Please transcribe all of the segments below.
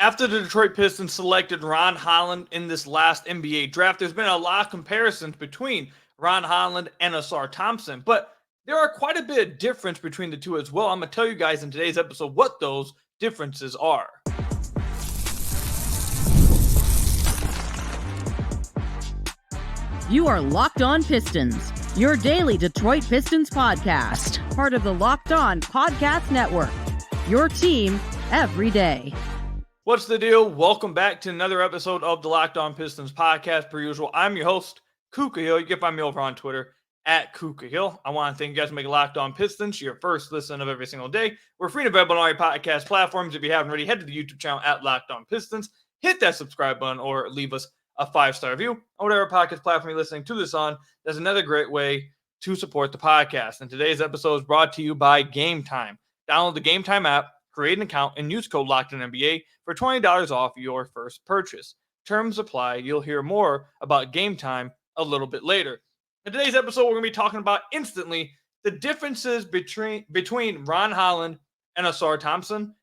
After the Detroit Pistons selected Ron Holland in this last NBA draft, there's been a lot of comparisons between Ron Holland and Ausar Thompson, but there are quite a bit of difference between the two as well. I'm going to tell you guys in today's episode what those differences are. You are Locked On Pistons, your daily Detroit Pistons podcast, part of the Locked On Podcast Network, your team every day. What's the deal? Welcome back to another episode of the Locked On Pistons podcast. Per usual, I'm your host, Kuka Hill. You can find me over on Twitter at Kuka Hill. I want to thank you guys for making Locked On Pistons your first listen of every single day. We're free and available on all your podcast platforms. If you haven't already, head to the YouTube channel at Locked On Pistons. Hit that subscribe button or leave us a 5-star review on whatever podcast platform you're listening to this on. That's another great way to support the podcast. And today's episode is brought to you by GameTime. Download the GameTime app, create an account, and use code LOCKEDONNBA for $20 off your first purchase. Terms apply. You'll hear more about GameTime a little bit later. In today's episode, we're going to be talking about instantly the differences between Ron Holland and Ausar Thompson.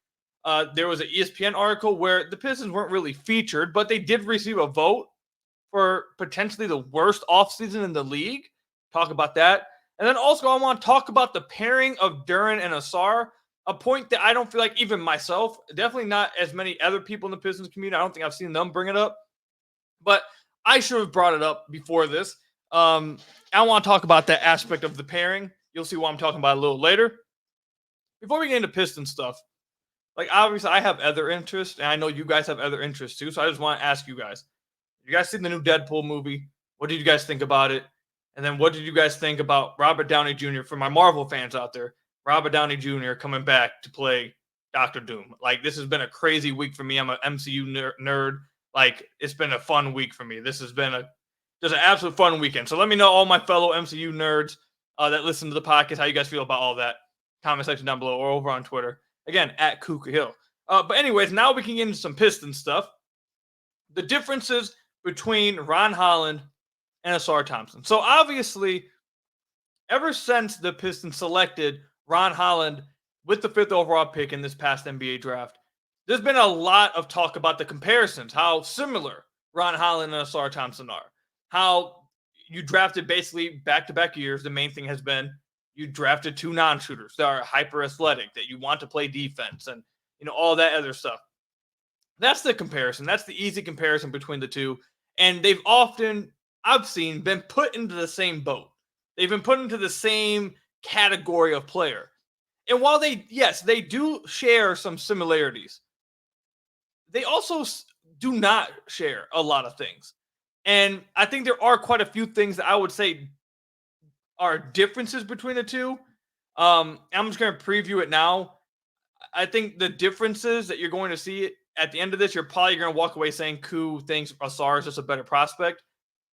There was an ESPN article where the Pistons weren't really featured, but they did receive a vote for potentially the worst offseason in the league. Talk about that. And then also I want to talk about the pairing of Duren and Ausar, a point that I don't feel like even myself, definitely not as many other people in the Pistons community, I don't think I've seen them bring it up, but I should have brought it up before this. I want to talk about that aspect of the pairing. You'll see what I'm talking about a little later. Before we get into Piston stuff, like obviously I have other interests, and I know you guys have other interests too, so I just want to ask you guys. You guys seen the new Deadpool movie? What did you guys think about it? And then what did you guys think about Robert Downey Jr. for my Marvel fans out there? Robert Downey Jr. coming back to play Dr. Doom. Like, this has been a crazy week for me. I'm an MCU nerd. Like, it's been a fun week for me. This has been just an absolute fun weekend. So let me know, all my fellow MCU nerds that listen to the podcast, how you guys feel about all that. Comment section down below or over on Twitter. Again, at Kuka Hill. But anyways, now we can get into some Piston stuff. The differences between Ron Holland and Ausar Thompson. So obviously, ever since the Pistons selected Ron Holland with the 5th overall pick in this past NBA draft, there's been a lot of talk about the comparisons, how similar Ron Holland and Ausar Thompson are, how you drafted basically back-to-back years. The main thing has been you drafted two non-shooters that are hyper athletic, that you want to play defense and, all that other stuff. That's the comparison. That's the easy comparison between the two. And they've often, I've seen, been put into the same boat. They've been put into the same category of player. And while they do share some similarities, they also do not share a lot of things. And I think there are quite a few things that I would say are differences between the two. I'm just going to preview it now. I think the differences that you're going to see at the end of this, you're probably going to walk away saying Koo thinks Ausar is just a better prospect.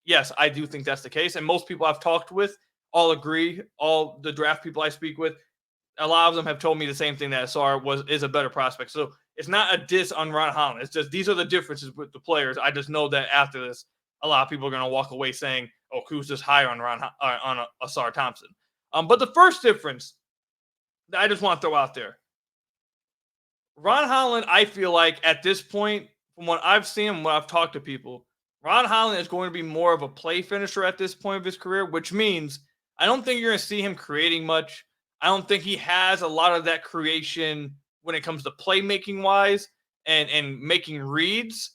Yes, I do think that's the case. And most people I've talked with all agree. All the draft people I speak with, a lot of them have told me the same thing, that Ausar is a better prospect. So it's not a diss on Ron Holland. It's just these are the differences with the players. I just know that after this, a lot of people are going to walk away saying, "Oh, Koo's just higher on on Ausar Thompson." But the first difference that I just want to throw out there, Ron Holland, I feel like at this point, from what I've seen and what I've talked to people, Ron Holland is going to be more of a play finisher at this point of his career, which means I don't think you're going to see him creating much. I don't think he has a lot of that creation when it comes to playmaking wise and making reads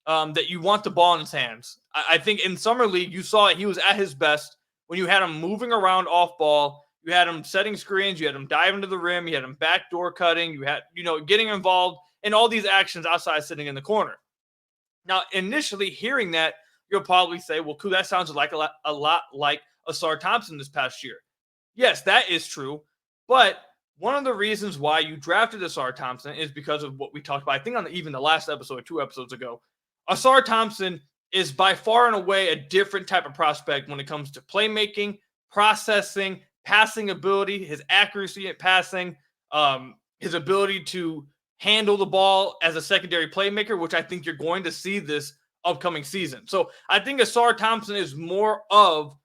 that you want the ball in his hands. I think in Summer League, you saw it. He was at his best when you had him moving around off ball. You had him setting screens. You had him diving to the rim. You had him backdoor cutting. You had, getting involved in all these actions outside sitting in the corner. Now, initially hearing that, you'll probably say, well, cool, that sounds like a lot like Ausar Thompson this past year. Yes, that is true. But one of the reasons why you drafted Ausar Thompson is because of what we talked about, I think on even the last episode, 2 episodes ago. Ausar Thompson is by far and away a different type of prospect when it comes to playmaking, processing, passing ability, his accuracy at passing, his ability to handle the ball as a secondary playmaker, which I think you're going to see this upcoming season. So I think Ausar Thompson is more of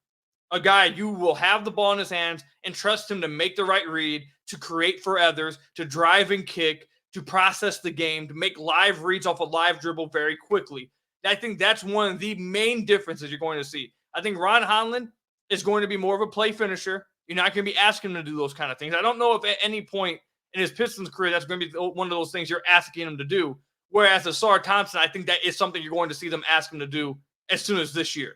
a guy you will have the ball in his hands and trust him to make the right read, to create for others, to drive and kick, to process the game, to make live reads off a live dribble very quickly. I think that's one of the main differences you're going to see. I think Ron Holland is going to be more of a play finisher. You're not going to be asking him to do those kind of things. I don't know if at any point in his Pistons career that's going to be one of those things you're asking him to do. Whereas Ausar Thompson, I think that is something you're going to see them ask him to do as soon as this year.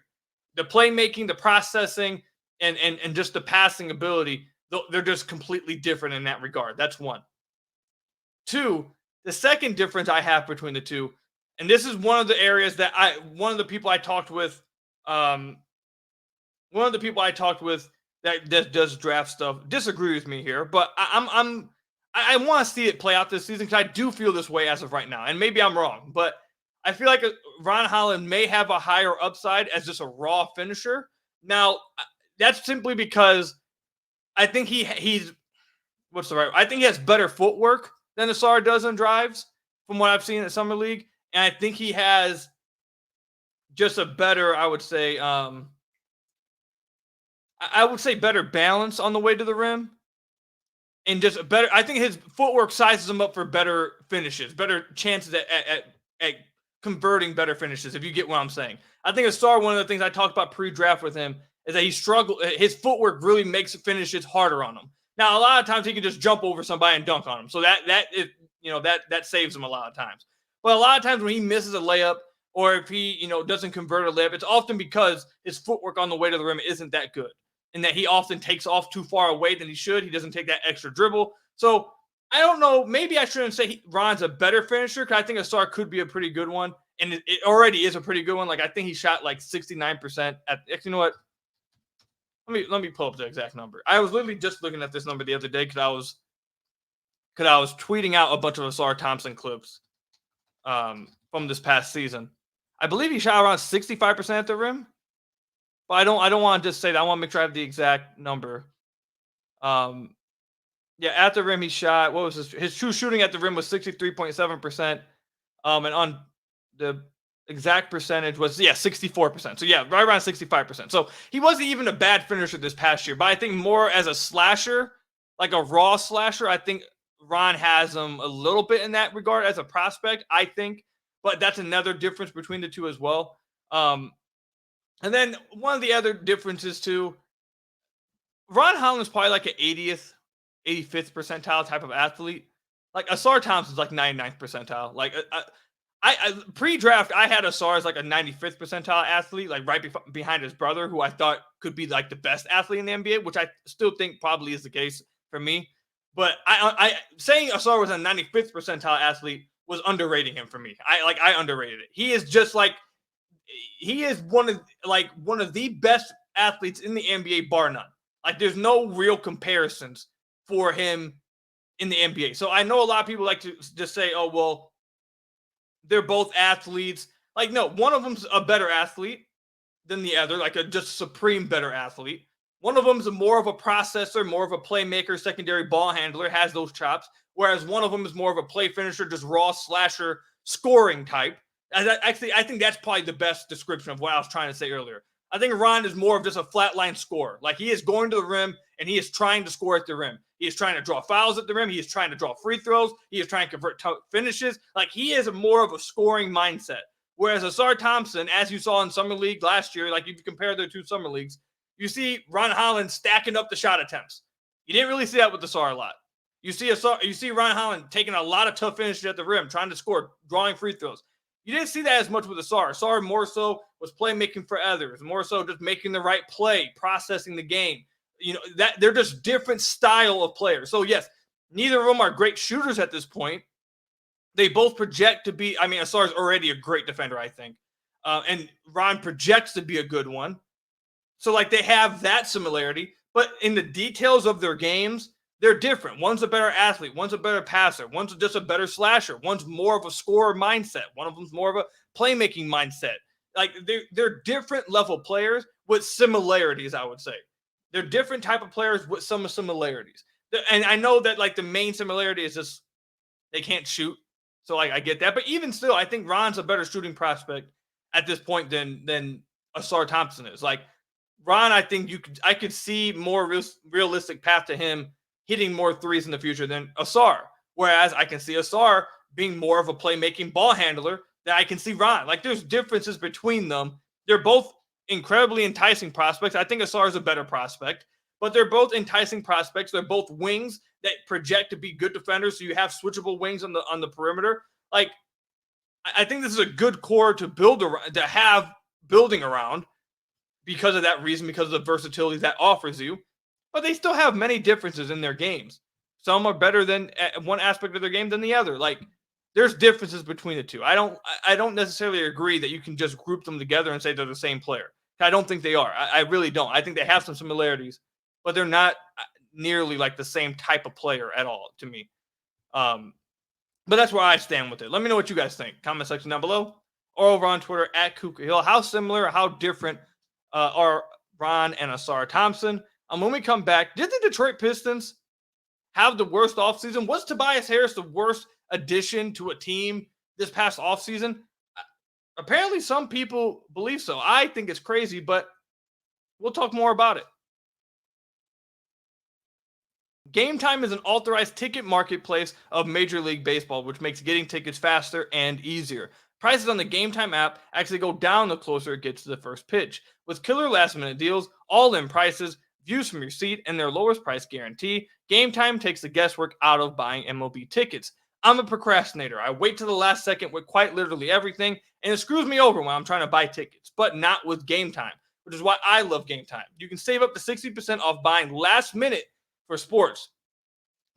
The playmaking, the processing, and just the passing ability, they're just completely different in that regard. That's one. Two, the second difference I have between the two, and this is one of the areas that one of the people I talked with that does draft stuff disagree with me here, but I want to see it play out this season because I do feel this way as of right now, and maybe I'm wrong, but I feel like Ron Holland may have a higher upside as just a raw finisher. Now, that's simply because I think he's I think he has better footwork than Ausar does on drives from what I've seen at Summer League, and I think he has just a better, I would say better balance on the way to the rim. And just better, I think his footwork sizes him up for better finishes, better chances at converting better finishes, if you get what I'm saying. I think Ausar, one of the things I talked about pre-draft with him is that his footwork really makes finishes harder on him. Now, a lot of times he can just jump over somebody and dunk on him. So that saves him a lot of times. But a lot of times when he misses a layup or if he, doesn't convert a layup, it's often because his footwork on the way to the rim isn't that good. And that he often takes off too far away than he should. He doesn't take that extra dribble. So I don't know. Maybe I shouldn't say Ron's a better finisher because I think Ausar could be a pretty good one. And it already is a pretty good one. Like I think he shot like 69% you know what? Let me pull up the exact number. I was literally just looking at this number the other day because I was tweeting out a bunch of Ausar Thompson clips from this past season. I believe he shot around 65% at the rim. But I don't want to just say that. I want to make sure I have the exact number. At the rim he shot. What was his true shooting at the rim was 63.7%. And on the exact percentage was 64%. So right around 65%. So he wasn't even a bad finisher this past year. But I think more as a slasher, like a raw slasher, I think Ron has him a little bit in that regard as a prospect, I think. But that's another difference between the two as well. And then one of the other differences too, Ron Holland is probably like an 80th, 85th percentile type of athlete. Like Ausar Thompson's like 99th percentile. Like I pre-draft, I had Ausar as like a 95th percentile athlete, like right behind his brother, who I thought could be like the best athlete in the NBA, which I still think probably is the case for me. But I saying Ausar was a 95th percentile athlete was underrating him for me. I underrated it. He is just like. He is one of the best athletes in the NBA, bar none. Like, there's no real comparisons for him in the NBA. So I know a lot of people like to just say, oh, well, they're both athletes. Like, no, one of them's a better athlete than the other, like a just supreme better athlete. One of them's more of a processor, more of a playmaker, secondary ball handler, has those chops. Whereas one of them is more of a play finisher, just raw slasher, scoring type. Actually, I think that's probably the best description of what I was trying to say earlier. I think Ron is more of just a flatline scorer. Like, he is going to the rim and he is trying to score at the rim. He is trying to draw fouls at the rim. He is trying to draw free throws. He is trying to convert finishes. Like, he is more of a scoring mindset. Whereas Ausar Thompson, as you saw in Summer League last year, like if you compare the two Summer Leagues, you see Ron Holland stacking up the shot attempts. You didn't really see that with Ausar a lot. You see Ron Holland taking a lot of tough finishes at the rim, trying to score, drawing free throws. You didn't see that as much with Ausar. Ausar more so was playmaking for others, more so just making the right play, processing the game. That they're just different style of players. So yes, neither of them are great shooters at this point. They both project to be. I mean, Ausar is already a great defender, I think, and Ron projects to be a good one. So like they have that similarity, but in the details of their games, they're different. One's a better athlete. One's a better passer. One's just a better slasher. One's more of a scorer mindset. One of them's more of a playmaking mindset. Like they're different level players with similarities, I would say. They're different type of players with some similarities. And I know that like the main similarity is just they can't shoot. So like I get that. But even still, I think Ron's a better shooting prospect at this point than Ausar Thompson is. Like Ron, I think I could see more realistic path to him hitting more threes in the future than Ausar. Whereas I can see Ausar being more of a playmaking ball handler than I can see Ron. Like, there's differences between them. They're both incredibly enticing prospects. I think Ausar is a better prospect, but they're both enticing prospects. They're both wings that project to be good defenders. So you have switchable wings on the perimeter. Like, I think this is a good core to build around, to have building around because of that reason, because of the versatility that offers you. But they still have many differences in their games. Some are better than one aspect of their game than the other. Like, there's differences between the two. I don't necessarily agree that you can just group them together and say they're the same player. I don't think they are. I really don't. I think they have some similarities, but they're not nearly like the same type of player at all to me. But that's where I stand with it. Let me know what you guys think. Comment section down below or over on Twitter at Kuka Hill. How similar or how different are Ron and Ausar Thompson? When we come back, did the Detroit Pistons have the worst offseason? Was Tobias Harris the worst addition to a team this past offseason? Apparently, some people believe so. I think it's crazy, but we'll talk more about it. GameTime is an authorized ticket marketplace of Major League Baseball, which makes getting tickets faster and easier. Prices on the GameTime app actually go down the closer it gets to the first pitch. With killer last-minute deals, all-in prices, views from your seat, and their lowest price guarantee, GameTime takes the guesswork out of buying MLB tickets. I'm a procrastinator. I wait to the last second with quite literally everything, and it screws me over when I'm trying to buy tickets, but not with GameTime, which is why I love GameTime. You can save up to 60% off buying last minute for sports,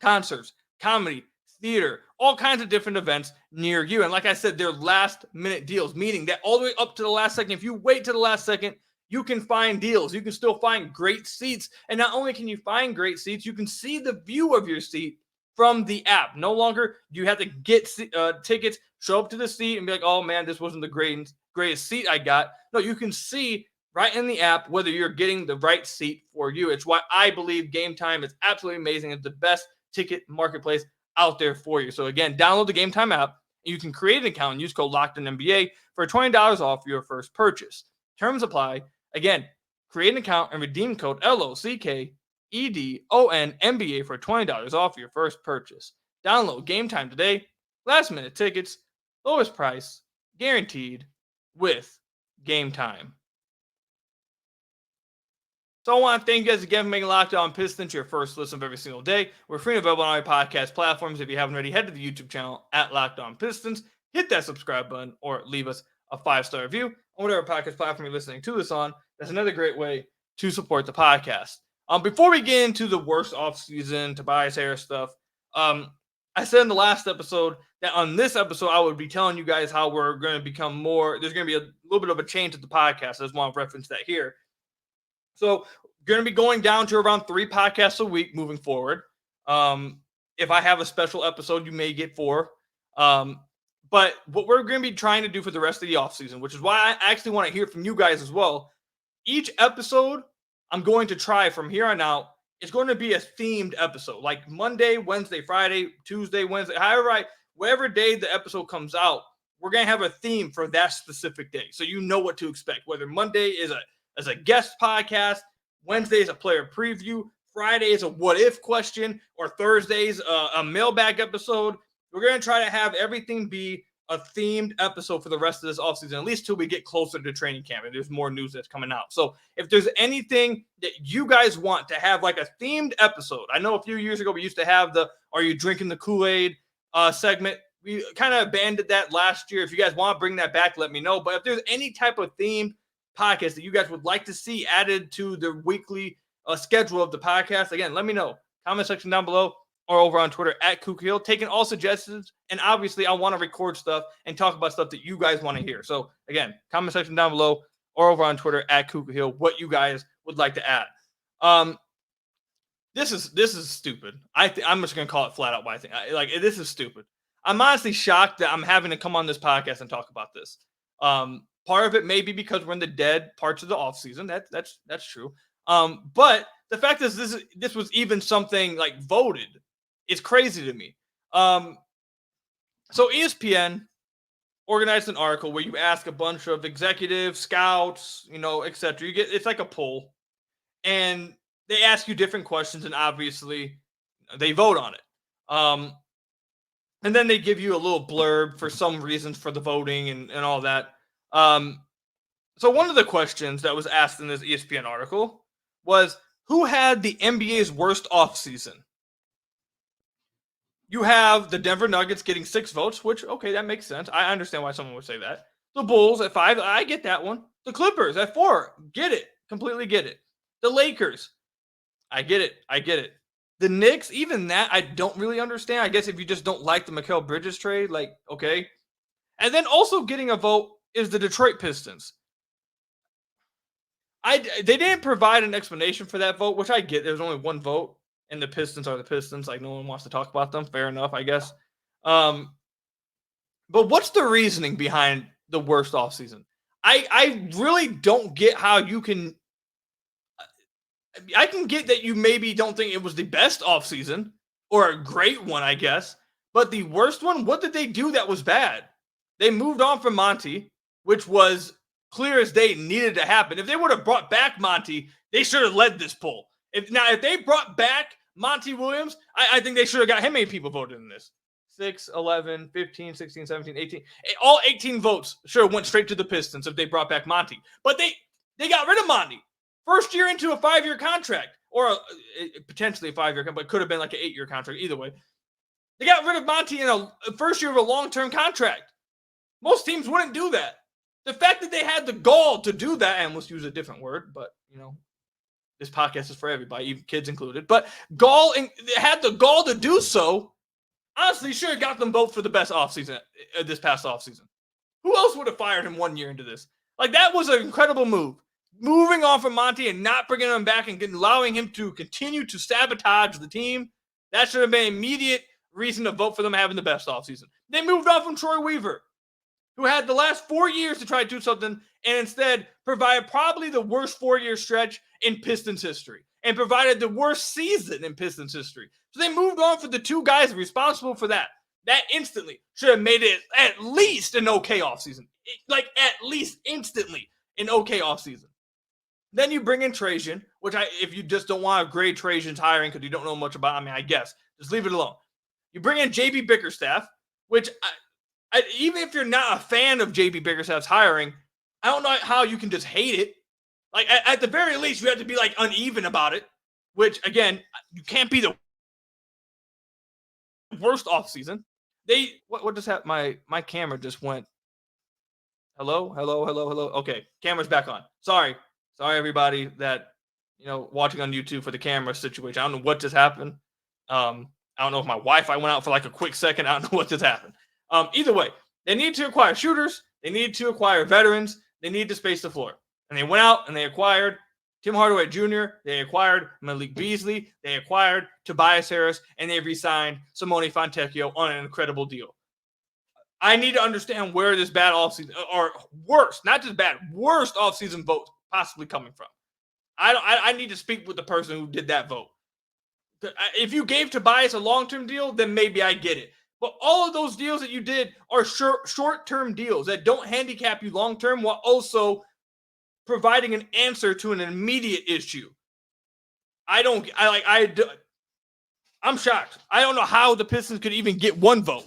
concerts, comedy, theater, all kinds of different events near you. And like I said, they're last minute deals, meaning that all the way up to the last second, if you wait to the last second, you can find deals. You can still find great seats. And not only can you find great seats, you can see the view of your seat from the app. No longer do you have to get tickets, show up to the seat and be like, oh man, this wasn't the greatest seat I got. No, you can see right in the app whether you're getting the right seat for you. It's why I believe GameTime is absolutely amazing. It's the best ticket marketplace out there for you. So again, download the GameTime app. You can create an account and use code LOCKEDONNBA for $20 off your first purchase. Terms apply. Again, create an account and redeem code LOCKEDONNBA for $20 off your first purchase. Download GameTime today. Last minute tickets, lowest price, guaranteed with GameTime. So I want to thank you guys again for making Locked On Pistons your first listen of every single day. We're free and available on all your podcast platforms. If you haven't already, head to the YouTube channel at Locked On Pistons. Hit that subscribe button or leave us a 5-star review on whatever podcast platform you're listening to this on. That's another great way to support the podcast. Before we get into the worst offseason Tobias Harris stuff, I said in the last episode that on this episode I would be telling you guys how we're going to become more. There's going to be a little bit of a change at the podcast. I just want to reference that here. So going to be going down to around 3 podcasts a week moving forward. If I have a special episode, you may get 4. But what we're going to be trying to do for the rest of the offseason, which is why I actually want to hear from you guys as well. Each episode I'm going to try from here on out, it's going to be a themed episode. Like Monday, Wednesday, Friday, Tuesday, Wednesday, whatever day the episode comes out, we're going to have a theme for that specific day. So you know what to expect, whether Monday is a guest podcast, Wednesday is a player preview, Friday is a what if question, or Thursday's a mailbag episode. We're going to try to have everything be a themed episode for the rest of this offseason, at least till we get closer to training camp and there's more news that's coming out. So if there's anything that you guys want to have like a themed episode, I know a few years ago we used to have the Are You Drinking the Kool-Aid segment. We kind of abandoned that last year. If you guys want to bring that back, let me know. But if there's any type of themed podcast that you guys would like to see added to the weekly schedule of the podcast, again, let me know. Comment section down below or over on Twitter at Kuka Hill, taking all suggestions. And obviously, I want to record stuff and talk about stuff that you guys want to hear. So again, comment section down below or over on Twitter at Kuka Hill, what you guys would like to add. This is stupid. I'm just gonna call it flat out what I think. This is stupid. I'm honestly shocked that I'm having to come on this podcast and talk about this. Part of it may be because we're in the dead parts of the offseason. That's true. But the fact is this was even something like voted. It's crazy to me. So ESPN organized an article where you ask a bunch of executives, scouts, etc. It's like a poll, and they ask you different questions, and obviously they vote on it. And then they give you a little blurb for some reasons for the voting and all that. So one of the questions that was asked in this ESPN article was, who had the NBA's worst offseason? You have the Denver Nuggets getting 6 votes, which, okay, that makes sense. I understand why someone would say that. The Bulls at 5, I get that one. The Clippers at 4, get it. Completely get it. The Lakers, I get it. The Knicks, even that, I don't really understand. I guess if you just don't like the Mikal Bridges trade, like, okay. And then also getting a vote is the Detroit Pistons. They didn't provide an explanation for that vote, which I get. There's only one vote, and the Pistons are the Pistons. Like, no one wants to talk about them. Fair enough, I guess. But what's the reasoning behind the worst offseason? I really don't get how you can. I can get that you maybe don't think it was the best offseason or a great one, I guess. But the worst one, what did they do that was bad? They moved on from Monty, which was clear as day needed to happen. If they would have brought back Monty, they should have led this poll. If they brought back Monty Williams, I think they should have got how many people voted in this? 6, 11, 15, 16, 17, 18. All 18 votes should have went straight to the Pistons if they brought back Monty. But they got rid of Monty. First year into a 5-year contract, or potentially a 5-year contract, but could have been like an 8-year contract. Either way, they got rid of Monty in a first year of a long-term contract. Most teams wouldn't do that. The fact that they had the gall to do that, and let's use a different word, but this podcast is for everybody, even kids included. But they had the gall to do so. Honestly, should have got them both for the best offseason this past offseason. Who else would have fired him 1 year into this? Like, that was an incredible move. Moving on from Monty and not bringing him back and allowing him to continue to sabotage the team, that should have been an immediate reason to vote for them having the best offseason. They moved on from Troy Weaver, who had the last 4 years to try to do something and instead provided probably the worst 4-year stretch in Pistons history and provided the worst season in Pistons history. So they moved on for the 2 guys responsible for that. That instantly should have made it at least an okay offseason. Like, at least instantly an okay offseason. Then you bring in Trajan, which if you just don't want to grade Trajan's hiring because you don't know much about, I guess, just leave it alone. You bring in JB Bickerstaff, which even if you're not a fan of JB Bickerstaff's hiring, I don't know how you can just hate it. Like, at the very least, you have to be like uneven about it, which, again, you can't be the worst offseason. What just happened? My camera just went. Hello. Okay, camera's back on. Sorry, everybody that watching on YouTube for the camera situation. I don't know what just happened. I don't know if my Wi-Fi went out for like a quick second. I don't know what just happened. Either way, they need to acquire shooters. They need to acquire veterans. They need to space the floor. And they went out and they acquired Tim Hardaway Jr., they acquired Malik Beasley, they acquired Tobias Harris, and they re-signed Simone Fontecchio on an incredible deal. I need to understand where this bad offseason, or worse, not just bad, worst offseason vote possibly coming from. I need to speak with the person who did that vote. If you gave Tobias a long-term deal, then maybe I get it. But all of those deals that you did are short-term deals that don't handicap you long-term while also providing an answer to an immediate issue. I'm shocked. I don't know how the Pistons could even get one vote.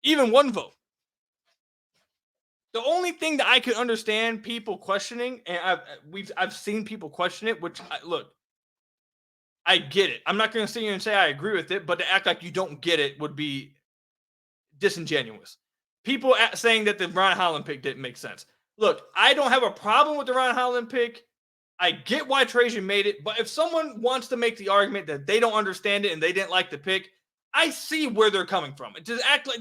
Even one vote. The only thing that I could understand people questioning, and I've seen people question it, which I get it. I'm not going to sit here and say I agree with it, but to act like you don't get it would be disingenuous. People saying that the Ron Holland pick didn't make sense. Look, I don't have a problem with the Ron Holland pick. I get why Trajan made it, but if someone wants to make the argument that they don't understand it and they didn't like the pick, I see where they're coming from. To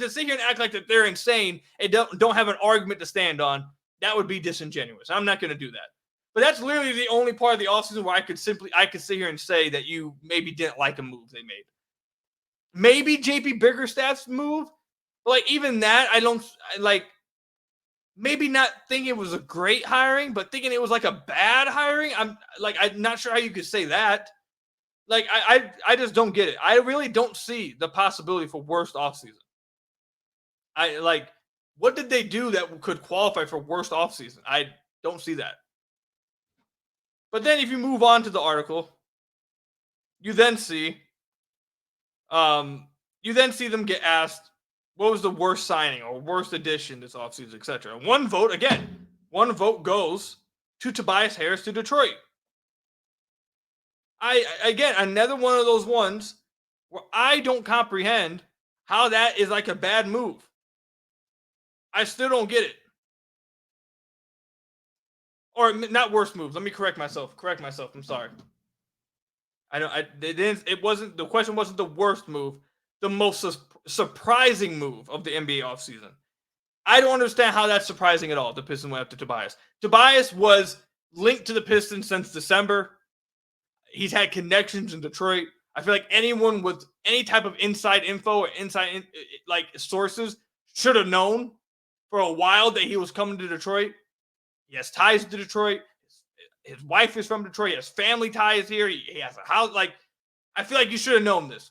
sit here and act like that they're insane and don't have an argument to stand on, that would be disingenuous. I'm not going to do that. But that's literally the only part of the offseason where I could sit here and say that you maybe didn't like a move they made. Maybe JP Bickerstaff's move, but like even that, maybe not thinking it was a great hiring, but thinking it was like a bad hiring. I'm not sure how you could say that. Like, I just don't get it. I really don't see the possibility for worst offseason. What did they do that could qualify for worst offseason? I don't see that. But then if you move on to the article, you then see them get asked what was the worst signing or worst addition this offseason, etc. One vote goes to Tobias Harris to Detroit. Again, another one of those ones where I don't comprehend how that is like a bad move. I still don't get it. Or not worst move. Let me correct myself. I'm sorry. It wasn't, the question wasn't the worst move. The most surprising move of the NBA offseason. I don't understand how that's surprising at all. The Pistons went after Tobias. Tobias was linked to the Pistons since December. He's had connections in Detroit. I feel like anyone with any type of inside info or like sources should have known for a while that he was coming to Detroit. He has ties to Detroit. His wife is from Detroit. He has family ties here. He has a house. Like, I feel like you should have known this.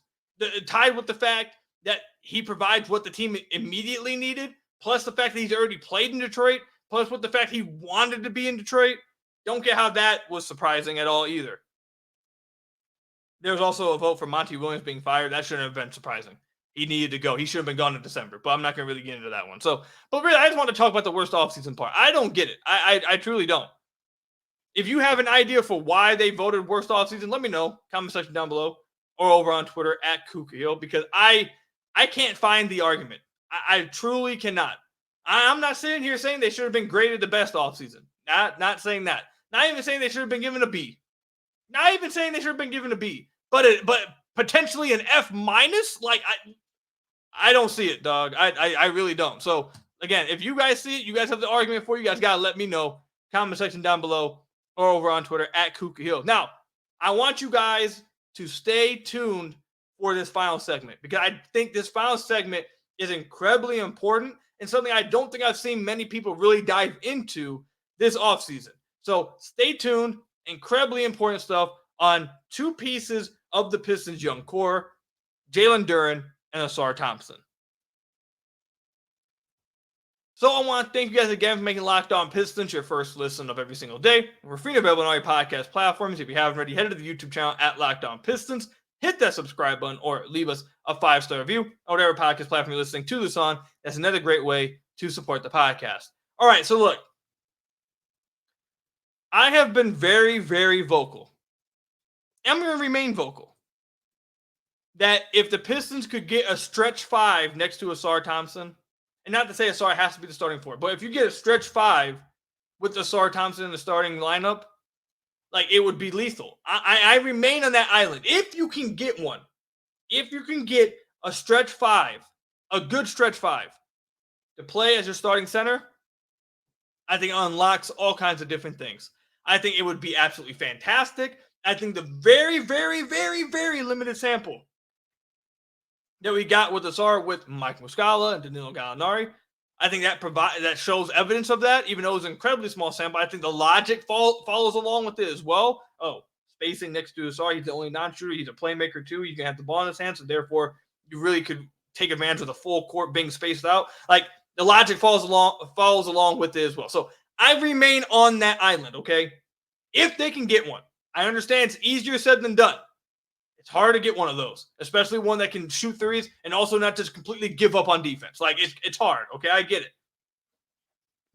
Tied with the fact that he provides what the team immediately needed, plus the fact that he's already played in Detroit, plus with the fact he wanted to be in Detroit. Don't get how that was surprising at all either. There was also a vote for Monty Williams being fired. That shouldn't have been surprising. He needed to go. He should have been gone in December, but I'm not going to really get into that one. So, but really, I just want to talk about the worst offseason part. I don't get it. I truly don't. If you have an idea for why they voted worst offseason, let me know. Comment section down below or over on Twitter at Kukahill, because I can't find the argument. I truly cannot. I'm not sitting here saying they should have been graded the best offseason. Not saying that. Not even saying they should have been given a B. Not even saying they should have been given a B. But potentially an F-. Like, I don't see it, dog. I really don't. So, again, if you guys see it, you guys have the argument for you guys got to let me know. Comment section down below or over on Twitter at Kukahill. Now, I want you guys to stay tuned for this final segment, because I think this final segment is incredibly important and something I don't think I've seen many people really dive into this offseason. So stay tuned. Incredibly important stuff on two pieces of the Pistons' young core, Jalen Duren and Ausar Thompson. So I want to thank you guys again for making Locked On Pistons your first listen of every single day. We're free and available on all your podcast platforms. If you haven't already, head to the YouTube channel at Locked On Pistons. Hit that subscribe button or leave us a 5-star review on whatever podcast platform you're listening to this on. That's another great way to support the podcast. All right, so look. I have been very, very vocal. I'm going to remain vocal. That if the Pistons could get a stretch 5 next to Ausar Thompson, and not to say Ausar has to be the starting 4, but if you get a stretch 5 with Ausar Thompson in the starting lineup, like, it would be lethal. I remain on that island. If you can get one, if you can get a stretch 5, a good stretch 5 to play as your starting center, I think it unlocks all kinds of different things. I think it would be absolutely fantastic. I think the very, very, very, very limited sample that we got with Ausar with Mike Muscala and Danilo Gallinari, I think that shows evidence of that, even though it was an incredibly small sample. I think the logic follows along with it as well. Oh, spacing next to Ausar, he's the only non-shooter. He's a playmaker too. You can have the ball in his hands, so therefore you really could take advantage of the full court being spaced out. Like, the logic follows along with it as well. So I remain on that island, okay? If they can get one. I understand it's easier said than done. It's hard to get one of those, especially one that can shoot threes and also not just completely give up on defense. Like, it's hard, okay? I get it.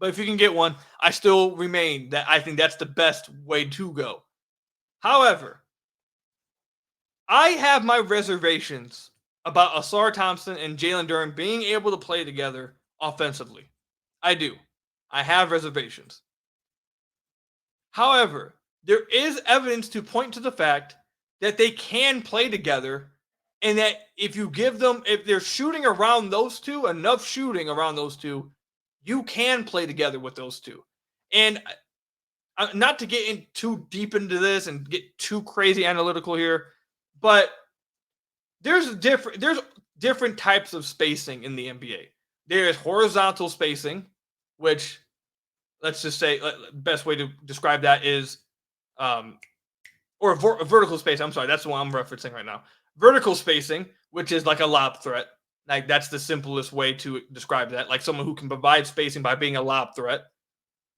But if you can get one, I still remain that I think that's the best way to go. However, I have my reservations about Ausar Thompson and Jalen Duren being able to play together offensively. I do. I have reservations. However, there is evidence to point to the fact that they can play together, and that if you give them, if they're shooting around those two, enough shooting around those two, you can play together with those two. And not to get in too deep into this and get too crazy analytical here, but there's different types of spacing in the NBA. There's horizontal spacing, which, let's just say, best way to describe that is, or vertical space. I'm sorry, that's the one I'm referencing right now. Vertical spacing, which is like a lob threat. Like, that's the simplest way to describe that. Like, someone who can provide spacing by being a lob threat.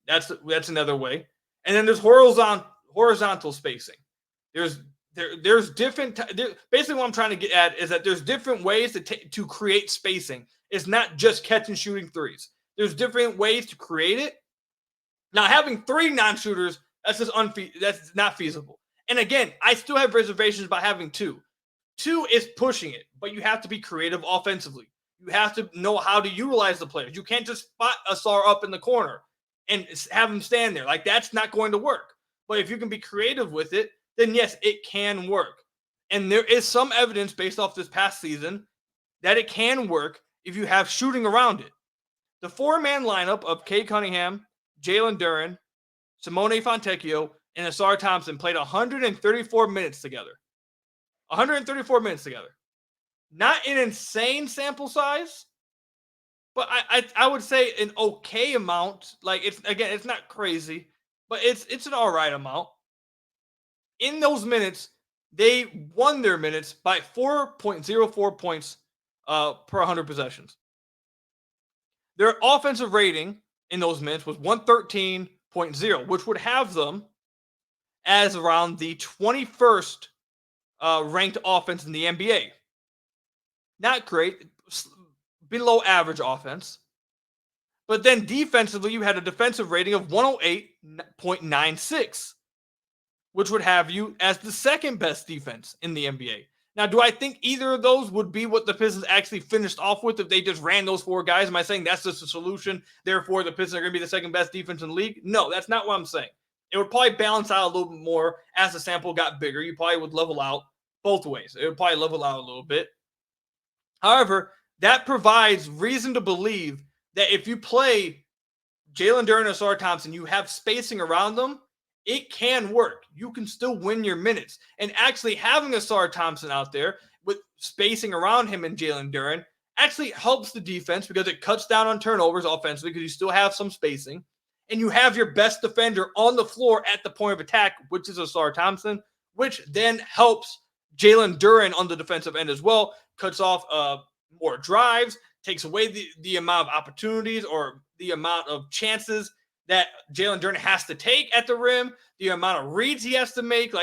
That's another way. And then there's horizontal spacing. There's different. Basically, what I'm trying to get at is that there's different ways to create spacing It's not just catching shooting threes. There's different ways to create it. Now, having 3 non-shooters, that's not feasible. And again, I still have reservations about having 2. 2 is pushing it, but you have to be creative offensively. You have to know how to utilize the players. You can't just spot Ausar up in the corner and have him stand there. Like, that's not going to work. But if you can be creative with it, then yes, it can work. And there is some evidence based off this past season that it can work if you have shooting around it. The 4-man lineup of Cade Cunningham, Jalen Duren, Simone Fontecchio, and Ausar Thompson played 134 minutes together. 134 minutes together. Not an insane sample size, but I would say an okay amount. Like, it's not crazy, but it's an all right amount. In those minutes, they won their minutes by 4.04 points per 100 possessions. Their offensive rating in those minutes was 113.0, which would have them as around the 21st ranked offense in the NBA. Not great, below average offense. But then defensively, you had a defensive rating of 108.96, which would have you as the second best defense in the NBA. Now, do I think either of those would be what the Pistons actually finished off with if they just ran those 4 guys? Am I saying that's just a solution? Therefore, the Pistons are going to be the second best defense in the league? No, that's not what I'm saying. It would probably balance out a little bit more as the sample got bigger. You probably would level out both ways. It would probably level out a little bit. However, that provides reason to believe that if you play Jalen Duren and Ausar Thompson, you have spacing around them, it can work. You can still win your minutes. And actually having Ausar Thompson out there with spacing around him and Jalen Duren actually helps the defense because it cuts down on turnovers offensively because you still have some spacing. And you have your best defender on the floor at the point of attack, which is Ausar Thompson, which then helps Jalen Duren on the defensive end as well, cuts off more drives, takes away the amount of opportunities or the amount of chances that Jalen Duren has to take at the rim, the amount of reads he has to make,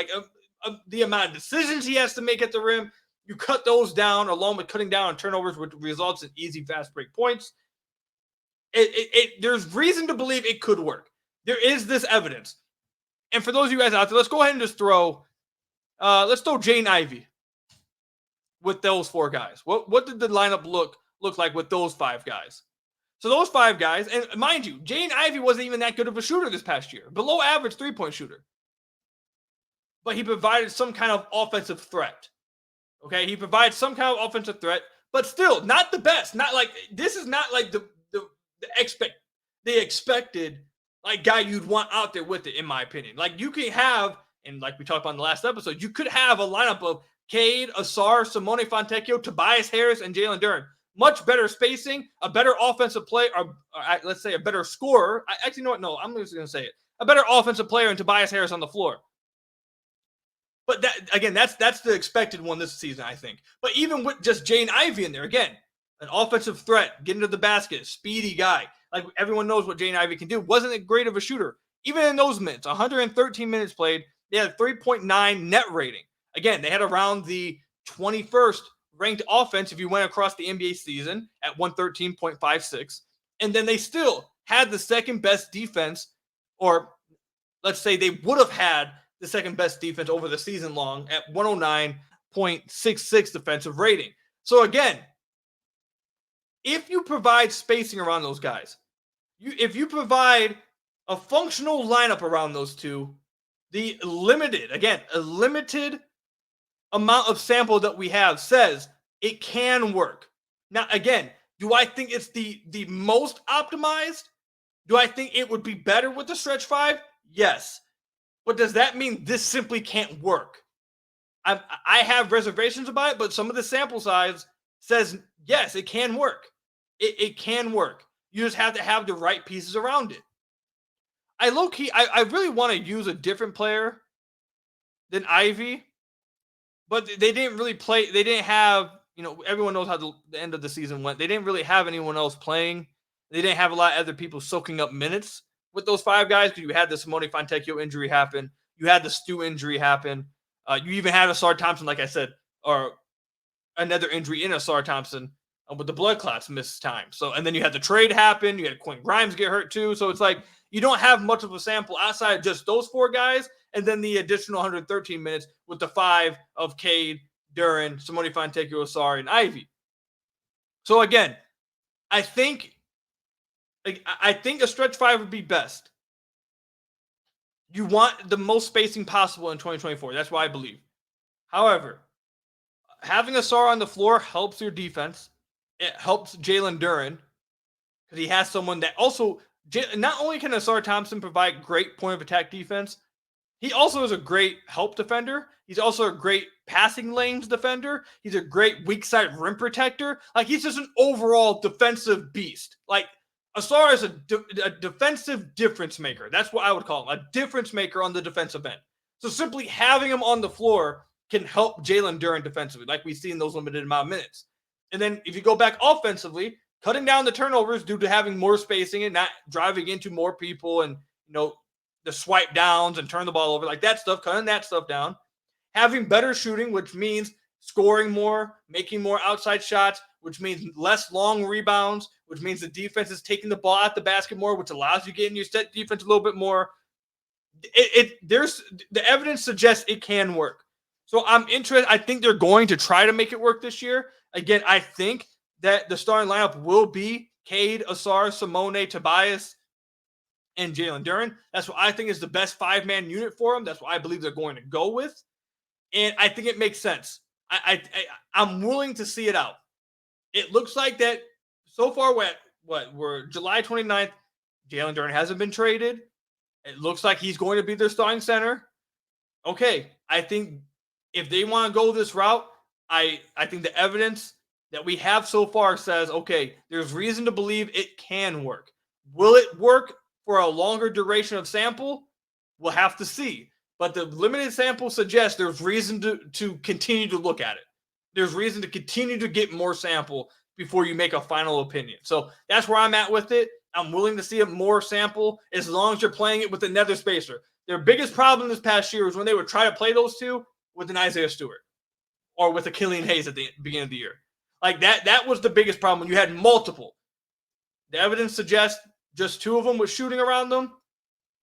the amount of decisions he has to make at the rim. You cut those down along with cutting down on turnovers, which results in easy fast break points. There's reason to believe it could work. There is this evidence. And for those of you guys out there, let's go ahead and just throw Jaden Ivey with those 4 guys. What did the lineup look like with those 5 guys? So those 5 guys, and mind you, Jaden Ivey wasn't even that good of a shooter this past year. Below average 3-point shooter. But he provided some kind of offensive threat. Okay, he provides some kind of offensive threat, but still not the best. Not like this is not like the expected like guy you'd want out there with it, in my opinion. Like you can have, and like we talked about in the last episode, you could have a lineup of Cade, Ausar, Simone Fontecchio, Tobias Harris, and Jalen Duren. Much better spacing, a better offensive player, or let's say a better scorer. Actually, you know what? No, I'm just going to say it. A better offensive player and Tobias Harris on the floor. But that again, that's the expected one this season, I think. But even with just Jaden Ivey in there, again, an offensive threat, getting to the basket, speedy guy. Like everyone knows what Jaden Ivey can do. Wasn't that great of a shooter. Even in those minutes, 113 minutes played, they had a 3.9 net rating. Again, they had around the 21st ranked offense if you went across the NBA season at 113.56. And then they still had the second best defense, or let's say they would have had the second best defense over the season long at 109.66 defensive rating. So again, if you provide spacing around those guys, if you provide a functional lineup around those two, a limited amount of sample that we have says it can work. Now, again, do I think it's the most optimized? Do I think it would be better with the stretch 5? Yes. But does that mean this simply can't work? I have reservations about it, but some of the sample size says, yes, it can work. It can work. You just have to have the right pieces around it. I really want to use a different player than Ivy, but they didn't really play. They didn't have, everyone knows how the end of the season went. They didn't really have anyone else playing. They didn't have a lot of other people soaking up minutes with those 5 guys because you had the Simone Fontecchio injury happen. You had the Stu injury happen. You even had Ausar Thompson, like I said, or another injury in Ausar Thompson with the blood clots missed time. So, and then you had the trade happen. You had Quentin Grimes get hurt too. So it's like you don't have much of a sample outside of just those 4 guys, and then the additional 113 minutes with the 5 of Cade, Duren, Simone Fontecchio, Ausar, and Ivy. So again, I think a stretch 5 would be best. You want the most spacing possible in 2024. That's what I believe. However, having Ausar on the floor helps your defense. It helps Jalen Duren because he has someone that also, not only can Ausar Thompson provide great point of attack defense, he also is a great help defender. He's also a great passing lanes defender. He's a great weak side rim protector. Like, he's just an overall defensive beast. Like, Ausar is a defensive difference maker. That's what I would call him, a difference maker on the defensive end. So simply having him on the floor can help Jalen Duren defensively, like we see in those limited amount of minutes. And then if you go back offensively, cutting down the turnovers due to having more spacing and not driving into more people and, the swipe downs and turn the ball over, like that stuff, cutting that stuff down. Having better shooting, which means scoring more, making more outside shots, which means less long rebounds, which means the defense is taking the ball at the basket more, which allows you to get in your set defense a little bit more. There's the evidence suggests it can work. So I'm interested. I think they're going to try to make it work this year. Again, I think that the starting lineup will be Cade, Ausar, Simone, Tobias, and Jalen Duren. That's what I think is the best 5-man unit for them. That's what I believe they're going to go with. And I think it makes sense. I'm willing to see it out. It looks like that so far, we're July 29th. Jalen Duren hasn't been traded. It looks like he's going to be their starting center. Okay, I think if they want to go this route, I think the evidence that we have so far says, okay, there's reason to believe it can work. Will it work for a longer duration of sample? We'll have to see. But the limited sample suggests there's reason to continue to look at it. There's reason to continue to get more sample before you make a final opinion. So that's where I'm at with it. I'm willing to see a more sample as long as you're playing it with another spacer. Their biggest problem this past year was when they would try to play those two with an Isaiah Stewart or with a Killian Hayes at the beginning of the year. Like that was the biggest problem when you had multiple. The evidence suggests just 2 of them with shooting around them.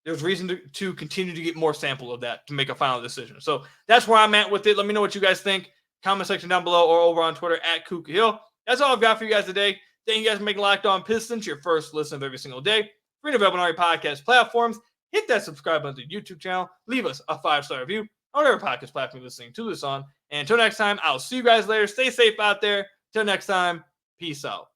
There's reason to continue to get more sample of that to make a final decision. So that's where I'm at with it. Let me know what you guys think. Comment section down below or over on Twitter at Kuka Hill. That's all I've got for you guys today. Thank you guys for making Locked On Pistons your first listen of every single day. Free and available on all your podcast platforms. Hit that subscribe button to the YouTube channel. Leave us a 5-star review on whatever podcast platform you're listening to this on. And until next time, I'll see you guys later. Stay safe out there. Till next time, peace out.